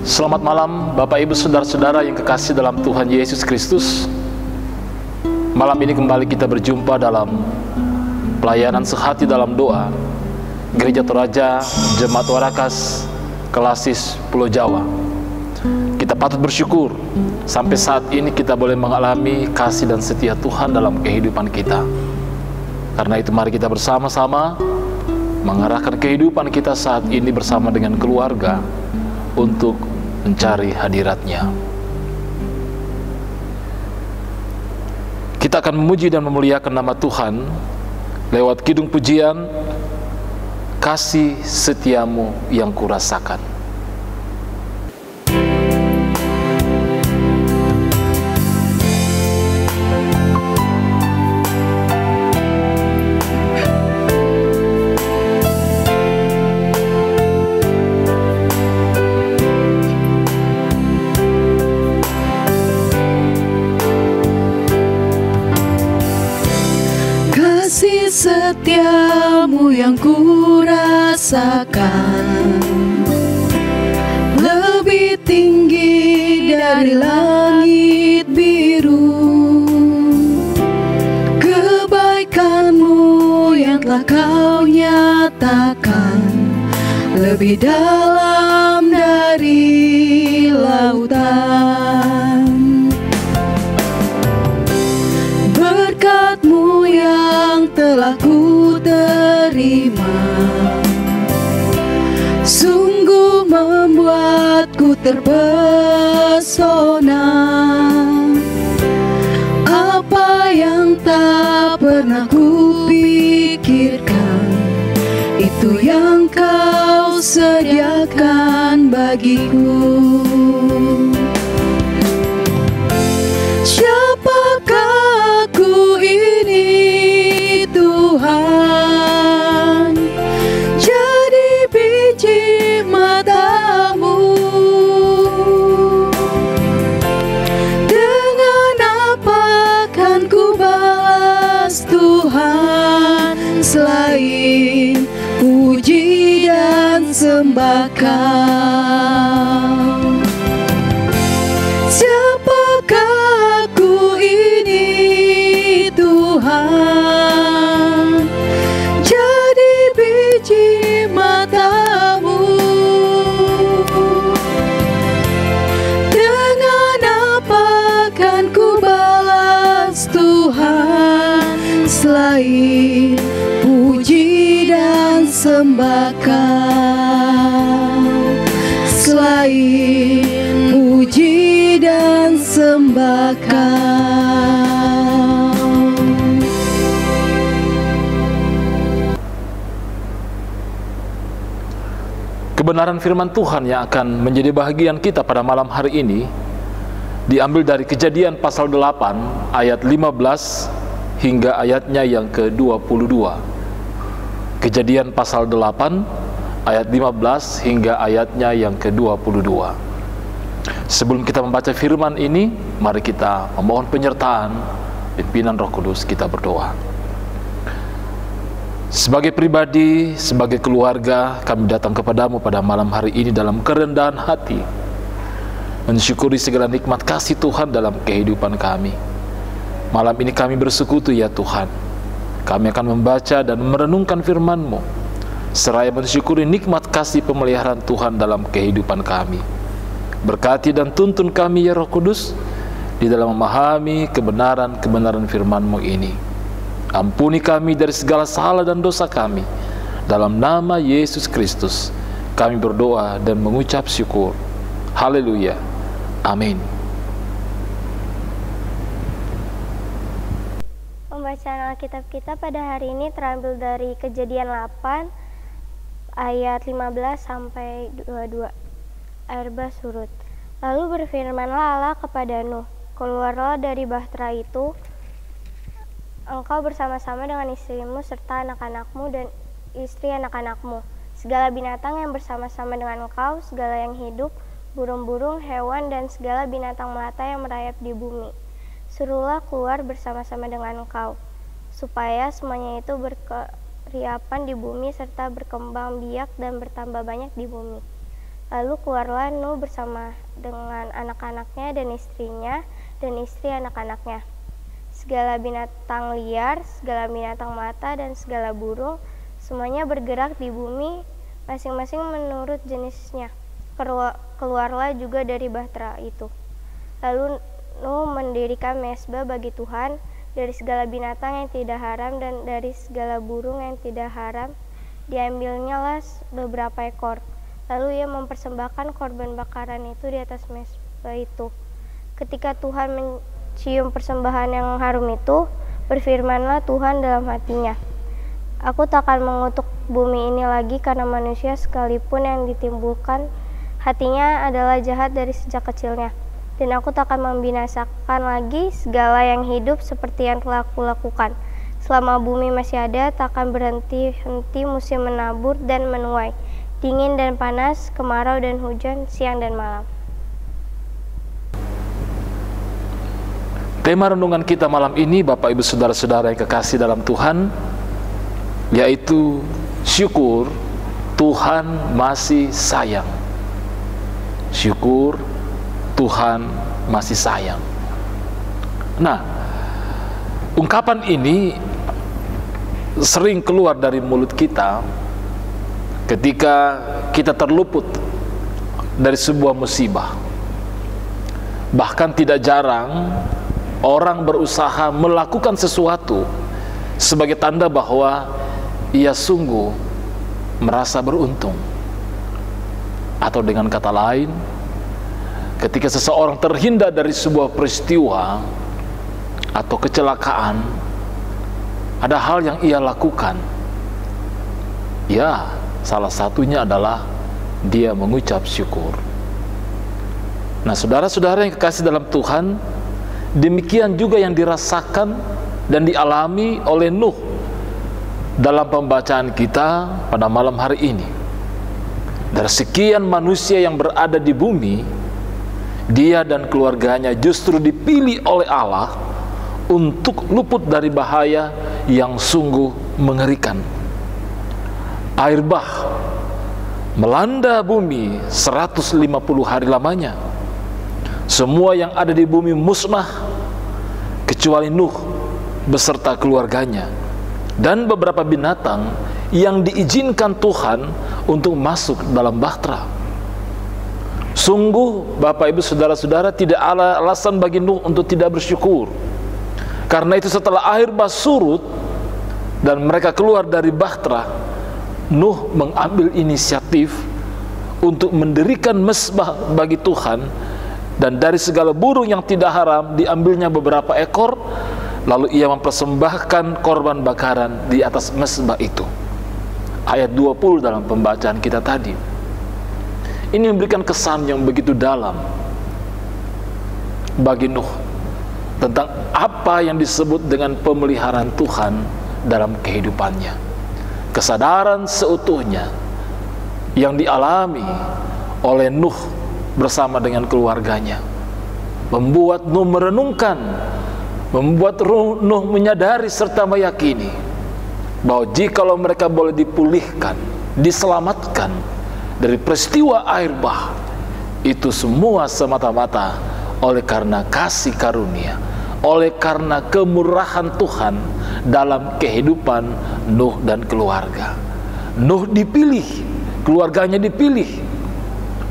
Selamat malam Bapak Ibu Saudara-saudara yang kekasih dalam Tuhan Yesus Kristus. Malam ini kembali kita berjumpa dalam pelayanan sehati dalam doa Gereja Toraja Jemaat Warakas Kelasis Pulau Jawa. Kita patut bersyukur sampai saat ini kita boleh mengalami kasih dan setia Tuhan dalam kehidupan kita. Karena itu mari kita bersama-sama mengarahkan kehidupan kita saat ini bersama dengan keluarga untuk mencari hadirat-Nya. Kita akan memuji dan memuliakan nama Tuhan lewat kidung pujian Kasih Setiamu Yang Kurasakan. Setiamu yang kurasakan lebih tinggi dari langit biru. Kebaikanmu yang telah kau nyatakan lebih dalam dari lautan. Berkat-Mu yang telah ku terima sungguh membuatku terpesona. Apa yang tak pernah ku pikirkan, itu yang kau sediakan bagiku. Siapakah aku ini Tuhan, jadi biji mata-Mu. Dengan apa kan ku balas Tuhan selain puji dan sembah Kau? Siapakah aku ini Tuhan, jadi biji mata-Mu. Dengan apa kan ku balas Tuhan selain puji dan sembah Kau, selain puji dan sembah Kau. Kebenaran firman Tuhan yang akan menjadi bahagian kita pada malam hari ini diambil dari Kejadian pasal 8 ayat 15 hingga ayatnya yang ke-22. Kejadian pasal 8 ayat 15 hingga ayatnya yang ke-22. Sebelum kita membaca firman ini, mari kita memohon penyertaan pimpinan Roh Kudus. Kita berdoa. Sebagai pribadi, sebagai keluarga, kami datang kepadamu pada malam hari ini dalam kerendahan hati, mensyukuri segala nikmat kasih Tuhan dalam kehidupan kami. Malam ini kami bersekutu ya Tuhan. Kami akan membaca dan merenungkan firman-Mu, seraya mensyukuri nikmat kasih pemeliharaan Tuhan dalam kehidupan kami. Berkati dan tuntun kami ya Roh Kudus di dalam memahami kebenaran-kebenaran firman-Mu ini. Ampuni kami dari segala salah dan dosa kami. Dalam nama Yesus Kristus kami berdoa dan mengucap syukur. Haleluya. Amin. Pembacaan Alkitab kita pada hari ini terambil dari Kejadian 8 ayat 15 sampai 22. Air bah surut. Lalu berfirmanlah Allah kepada Nuh, keluarlah dari bahtera itu, engkau bersama-sama dengan istrimu serta anak-anakmu dan istri anak-anakmu, segala binatang yang bersama-sama dengan engkau, segala yang hidup, burung-burung, hewan, dan segala binatang melata yang merayap di bumi. Suruhlah keluar bersama-sama dengan engkau, supaya semuanya itu berkeriapan di bumi serta berkembang biak dan bertambah banyak di bumi. Lalu keluarlah Nuh bersama dengan anak-anaknya dan istrinya dan istri anak-anaknya. Segala binatang liar, segala binatang mata, dan segala burung, semuanya bergerak di bumi, masing-masing menurut jenisnya. Keluarlah juga dari bahtera itu. Lalu Nuh mendirikan mezbah bagi Tuhan dari segala binatang yang tidak haram dan dari segala burung yang tidak haram. Diambilnya lah beberapa ekor. Lalu ia mempersembahkan korban bakaran itu di atas mezbah itu. Ketika Tuhan mencium persembahan yang harum itu, berfirmanlah Tuhan dalam hatinya, Aku tak akan mengutuk bumi ini lagi karena manusia sekalipun yang ditimbulkan hatinya adalah jahat dari sejak kecilnya. Dan aku tak akan membinasakan lagi segala yang hidup seperti yang telah aku lakukan. Selama bumi masih ada, tak akan berhenti-henti musim menabur dan menuai, dingin dan panas, kemarau dan hujan, siang dan malam. Tema renungan kita malam ini, Bapak Ibu Saudara-saudara yang kekasih dalam Tuhan, yaitu syukur Tuhan masih sayang. Syukur Tuhan masih sayang. Nah, ungkapan ini sering keluar dari mulut kita ketika kita terluput dari sebuah musibah. Bahkan tidak jarang orang berusaha melakukan sesuatu sebagai tanda bahwa ia sungguh merasa beruntung. Atau dengan kata lain, ketika seseorang terhindar dari sebuah peristiwa atau kecelakaan, ada hal yang ia lakukan. Ya, salah satunya adalah dia mengucap syukur. Nah, saudara-saudara yang kekasih dalam Tuhan, demikian juga yang dirasakan dan dialami oleh Nuh dalam pembacaan kita pada malam hari ini. Dari sekian manusia yang berada di bumi, dia dan keluarganya justru dipilih oleh Allah untuk luput dari bahaya yang sungguh mengerikan. Air bah melanda bumi 150 hari lamanya. Semua yang ada di bumi musnah kecuali Nuh beserta keluarganya dan beberapa binatang yang diizinkan Tuhan untuk masuk dalam bahtera. Sungguh Bapak Ibu Saudara-saudara, tidak ada alasan bagi Nuh untuk tidak bersyukur. Karena itu setelah air bah surut dan mereka keluar dari bahtera, Nuh mengambil inisiatif untuk mendirikan mezbah bagi Tuhan, dan dari segala burung yang tidak haram diambilnya beberapa ekor, lalu ia mempersembahkan korban bakaran di atas mezbah itu. Ayat 20 dalam pembacaan kita tadi. Ini memberikan kesan yang begitu dalam bagi Nuh tentang apa yang disebut dengan pemeliharaan Tuhan dalam kehidupannya. Kesadaran seutuhnya yang dialami oleh Nuh bersama dengan keluarganya membuat Nuh merenungkan, membuat Nuh menyadari serta meyakini bahwa jikalau mereka boleh dipulihkan, diselamatkan dari peristiwa air bah, itu semua semata-mata oleh karena kasih karunia, oleh karena kemurahan Tuhan dalam kehidupan Nuh dan keluarga. Nuh dipilih, keluarganya dipilih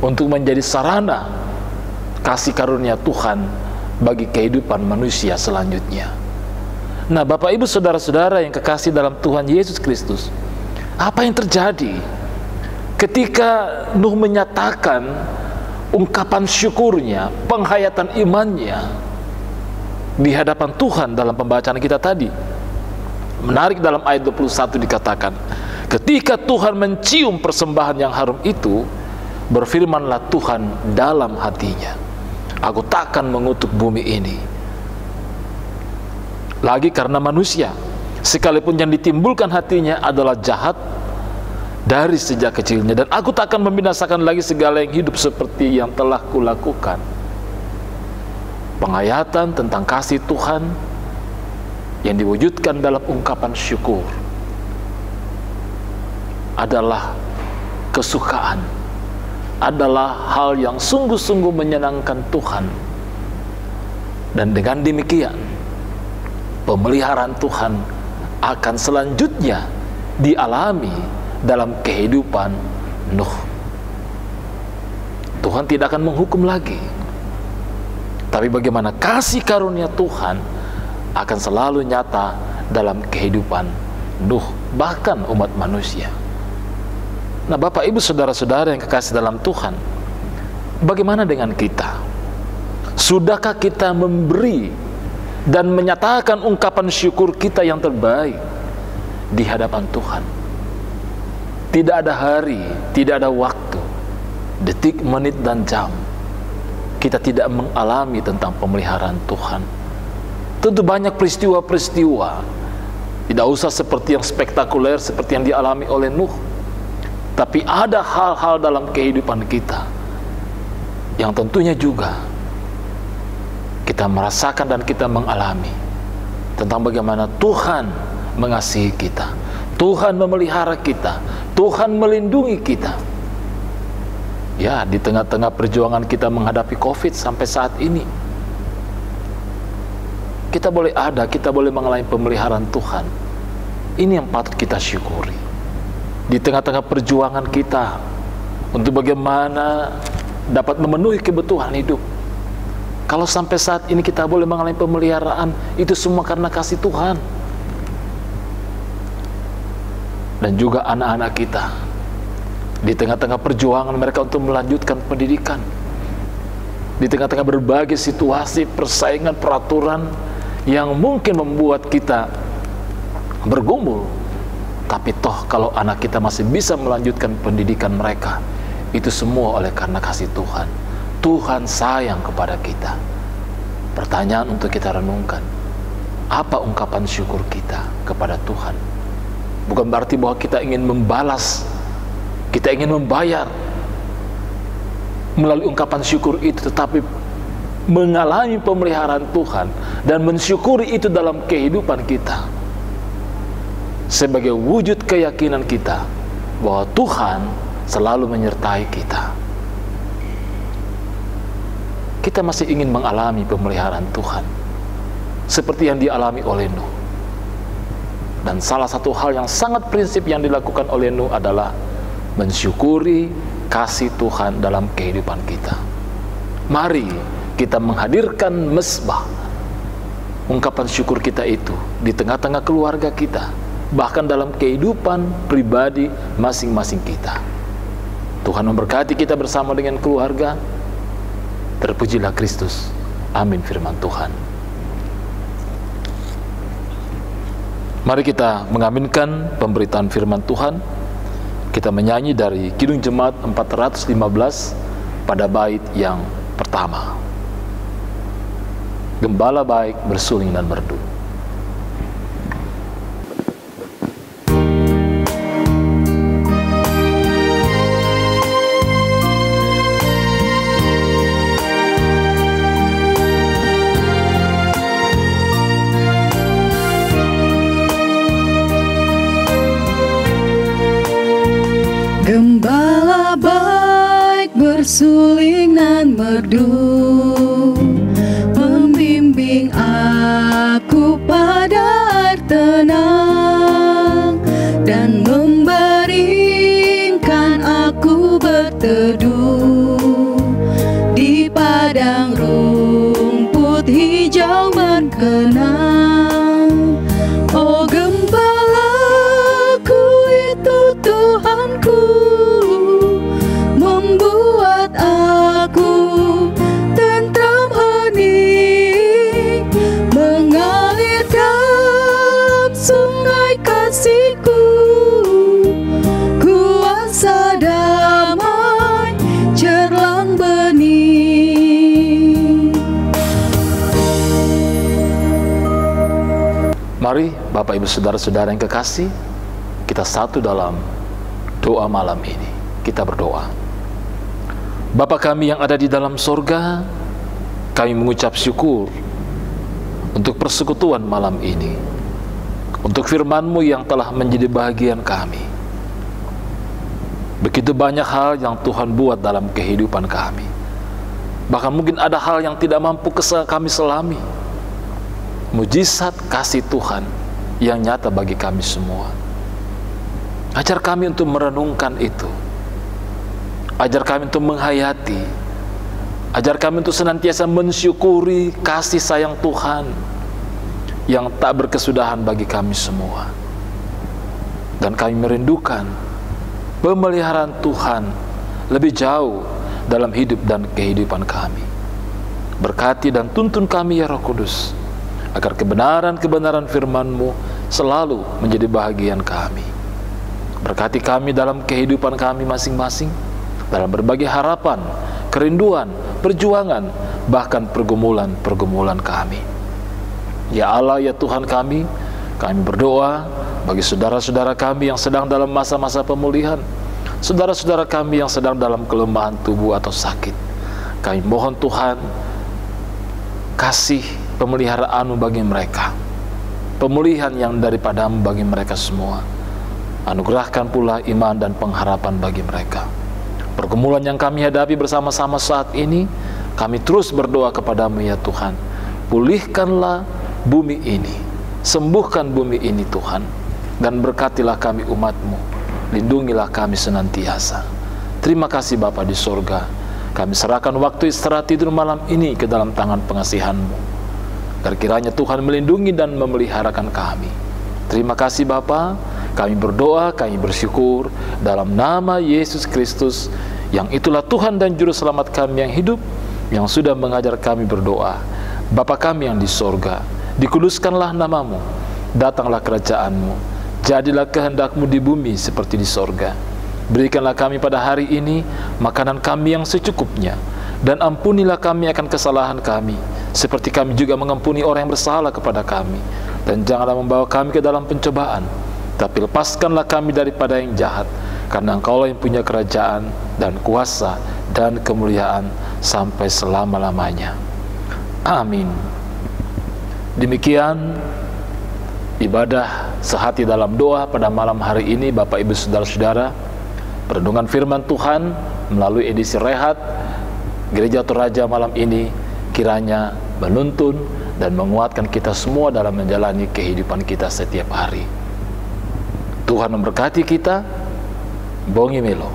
untuk menjadi sarana kasih karunia Tuhan bagi kehidupan manusia selanjutnya. Nah, Bapak Ibu Saudara-saudara yang kekasih dalam Tuhan Yesus Kristus, apa yang terjadi ketika Nuh menyatakan ungkapan syukurnya, penghayatan imannya di hadapan Tuhan dalam pembacaan kita tadi? Menarik, dalam ayat 21 dikatakan, ketika Tuhan mencium persembahan yang harum itu, berfirmanlah Tuhan dalam hatinya, Aku takkan mengutuk bumi ini lagi karena manusia, sekalipun yang ditimbulkan hatinya adalah jahat dari sejak kecilnya, dan Aku takkan membinasakan lagi segala yang hidup seperti yang telah kulakukan. Penghayatan tentang kasih Tuhan yang diwujudkan dalam ungkapan syukur adalah kesukaan, adalah hal yang sungguh-sungguh menyenangkan Tuhan. Dan dengan demikian, pemeliharaan Tuhan akan selanjutnya dialami dalam kehidupan Nuh. Tuhan tidak akan menghukum lagi, tapi bagaimana kasih karunia Tuhan akan selalu nyata dalam kehidupan Nuh, bahkan umat manusia. Nah, Bapak Ibu saudara-saudara yang kekasih dalam Tuhan, bagaimana dengan kita? Sudahkah kita memberi dan menyatakan ungkapan syukur kita yang terbaik di hadapan Tuhan? Tidak ada hari, tidak ada waktu, detik, menit, dan jam kita tidak mengalami tentang pemeliharaan Tuhan. Tentu banyak peristiwa-peristiwa, tidak usah seperti yang spektakuler seperti yang dialami oleh Nuh, tapi ada hal-hal dalam kehidupan kita yang tentunya juga kita merasakan dan kita mengalami tentang bagaimana Tuhan mengasihi kita, Tuhan memelihara kita, Tuhan melindungi kita. Ya, di tengah-tengah perjuangan kita menghadapi COVID sampai saat ini, kita boleh ada, kita boleh mengalami pemeliharaan Tuhan. Ini yang patut kita syukuri. Di tengah-tengah perjuangan kita untuk bagaimana dapat memenuhi kebutuhan hidup, kalau sampai saat ini kita boleh mengalami pemeliharaan, itu semua karena kasih Tuhan. Dan juga anak-anak kita, di tengah-tengah perjuangan mereka untuk melanjutkan pendidikan, di tengah-tengah berbagai situasi, persaingan, peraturan yang mungkin membuat kita bergumul, tapi toh kalau anak kita masih bisa melanjutkan pendidikan mereka, itu semua oleh karena kasih Tuhan. Tuhan sayang kepada kita. Pertanyaan untuk kita renungkan, apa ungkapan syukur kita kepada Tuhan? Bukan berarti bahwa kita ingin membalas, kita ingin membayar melalui ungkapan syukur itu, tetapi mengalami pemeliharaan Tuhan dan mensyukuri itu dalam kehidupan kita sebagai wujud keyakinan kita bahwa Tuhan selalu menyertai kita. Kita masih ingin mengalami pemeliharaan Tuhan seperti yang dialami oleh Nuh. Dan salah satu hal yang sangat prinsip yang dilakukan oleh Nuh adalah mensyukuri kasih Tuhan dalam kehidupan kita. Mari kita menghadirkan mezbah, ungkapan syukur kita itu di tengah-tengah keluarga kita, bahkan dalam kehidupan pribadi masing-masing kita. Tuhan memberkati kita bersama dengan keluarga. Terpujilah Kristus. Amin firman Tuhan. Mari kita mengaminkan pemberitaan firman Tuhan. Kita menyanyi dari Kidung Jemaat 415 pada bait yang pertama. Gembala baik bersuling dan merdu. Gembala baik bersuling dan merdu, membimbing aku pada air tenang, dan membaringkan aku berteduh di padang rumput hijau berkenang. Oh, gembalaku itu Tuhanku, membuat aku tentram hening, mengalir dalam sungai kasih-Ku, kuasa damai cerlang bening. Mari Bapak Ibu Saudara-saudara yang kekasih, kita satu dalam doa malam ini. Kita berdoa. Bapa kami yang ada di dalam sorga, kami mengucap syukur untuk persekutuan malam ini, untuk firman-Mu yang telah menjadi bahagian kami. Begitu banyak hal yang Tuhan buat dalam kehidupan kami. Bahkan mungkin ada hal yang tidak mampu kami selami. Mujizat kasih Tuhan yang nyata bagi kami semua. Ajar kami untuk merenungkan itu. Ajar kami untuk menghayati. Ajar kami untuk senantiasa mensyukuri kasih sayang Tuhan yang tak berkesudahan bagi kami semua. Dan kami merindukan pemeliharaan Tuhan lebih jauh dalam hidup dan kehidupan kami. Berkati dan tuntun kami ya Roh Kudus, agar kebenaran-kebenaran firman-Mu selalu menjadi bahagian kami. Berkati kami dalam kehidupan kami masing-masing, dalam berbagai harapan, kerinduan, perjuangan, bahkan pergumulan-pergumulan kami. Ya Allah, ya Tuhan kami berdoa bagi saudara-saudara kami yang sedang dalam masa-masa pemulihan, saudara-saudara kami yang sedang dalam kelemahan tubuh atau sakit. Kami mohon Tuhan, kasih pemeliharaan-Mu bagi mereka, pemulihan yang daripada-Mu bagi mereka semua. Anugerahkan pula iman dan pengharapan bagi mereka. Pergumulan yang kami hadapi bersama-sama saat ini, kami terus berdoa kepada-Mu ya Tuhan. Pulihkanlah bumi ini, sembuhkan bumi ini Tuhan, dan berkatilah kami umat-Mu, lindungilah kami senantiasa. Terima kasih Bapa di sorga. Kami serahkan waktu istirahat tidur malam ini ke dalam tangan pengasihan-Mu, agar kiranya Tuhan melindungi dan memeliharakan kami. Terima kasih Bapa. Kami berdoa, kami bersyukur dalam nama Yesus Kristus, yang itulah Tuhan dan Juru Selamat kami yang hidup, yang sudah mengajar kami berdoa. Bapa kami yang di sorga, dikuduskanlah nama-Mu, datanglah kerajaan-Mu, jadilah kehendak-Mu di bumi seperti di sorga. Berikanlah kami pada hari ini makanan kami yang secukupnya, dan ampunilah kami akan kesalahan kami, seperti kami juga mengampuni orang yang bersalah kepada kami. Dan janganlah membawa kami ke dalam pencobaan, tapi lepaskanlah kami daripada yang jahat, karena Engkaulah yang punya kerajaan dan kuasa dan kemuliaan sampai selama-lamanya. Amin. Demikian ibadah sehati dalam doa pada malam hari ini, Bapak Ibu Saudara-saudara. Perenungan firman Tuhan melalui edisi Rehat Gereja Toraja malam ini kiranya menuntun dan menguatkan kita semua dalam menjalani kehidupan kita setiap hari. Tuhan memberkati kita. Bongi Melo.